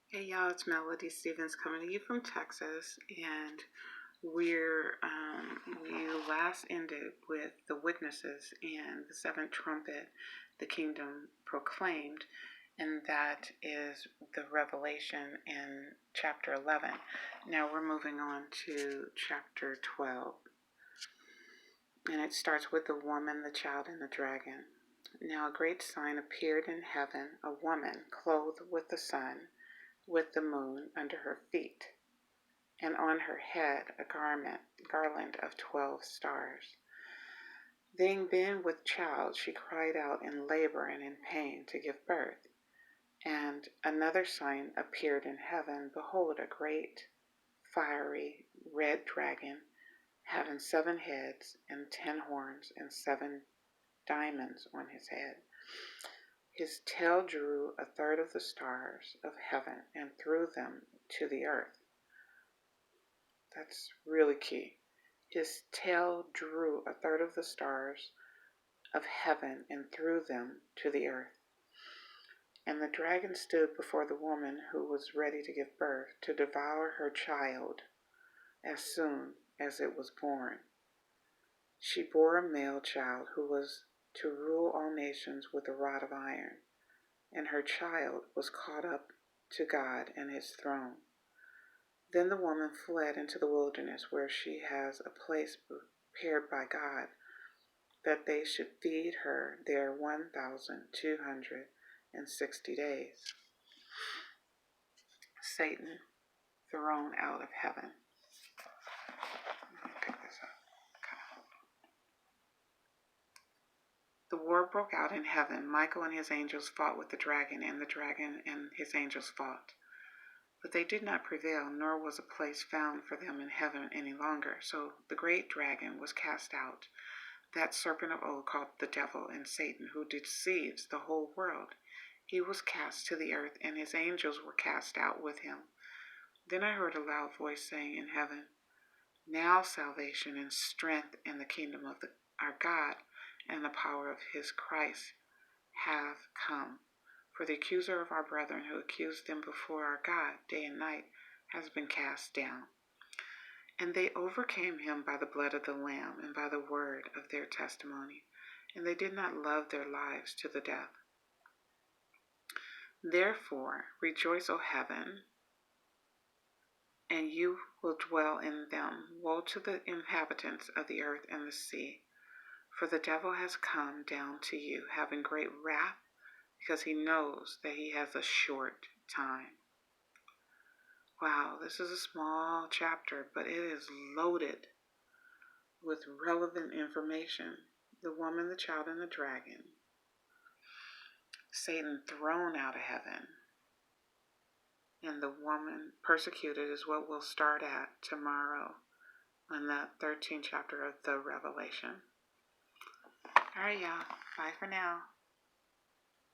Hey y'all, it's Melody Stevens coming to you from Texas, and we last ended with the witnesses and the seventh trumpet, the kingdom proclaimed, and that is the Revelation in chapter 11. Now we're moving on to chapter 12, and it starts with the woman, the child, and the dragon. Now a great sign appeared in heaven, a woman clothed with the sun, with the moon under her feet, and on her head a garland of 12 stars. Being with child, she cried out in labor and in pain to give birth. And another sign appeared in heaven. Behold, a great, fiery, red dragon, having 7 heads and 10 horns and 7 diamonds on his head. His tail drew a third of the stars of heaven and threw them to the earth. That's really key. His tail drew a third of the stars of heaven and threw them to the earth. And the dragon stood before the woman who was ready to give birth, to devour her child as soon as it was born. She bore a male child who was to rule all nations with a rod of iron, and her child was caught up to God and his throne. Then the woman fled into the wilderness, where she has a place prepared by God, that they should feed her there 1,260 days. Satan thrown out of heaven. Let me pick this up. Okay. The war broke out in heaven. Michael and his angels fought with the dragon, and the dragon and his angels fought. But they did not prevail, nor was a place found for them in heaven any longer. So the great dragon was cast out, that serpent of old called the devil and Satan, who deceives the whole world. He was cast to the earth, and his angels were cast out with him. Then I heard a loud voice saying in heaven, now salvation and strength in the kingdom of our God and the power of his Christ have come. For the accuser of our brethren, who accused them before our God day and night, has been cast down. And they overcame him by the blood of the Lamb and by the word of their testimony, and they did not love their lives to the death. Therefore rejoice, O heaven, and you will dwell in them. Woe to the inhabitants of the earth and the sea, for the devil has come down to you, having great wrath, because he knows that he has a short time. Wow, this is a small chapter, but it is loaded with relevant information. The woman, the child, and the dragon. Satan thrown out of heaven. And the woman persecuted is what we'll start at tomorrow in the 13th chapter of the Revelation. All right, y'all. Bye for now.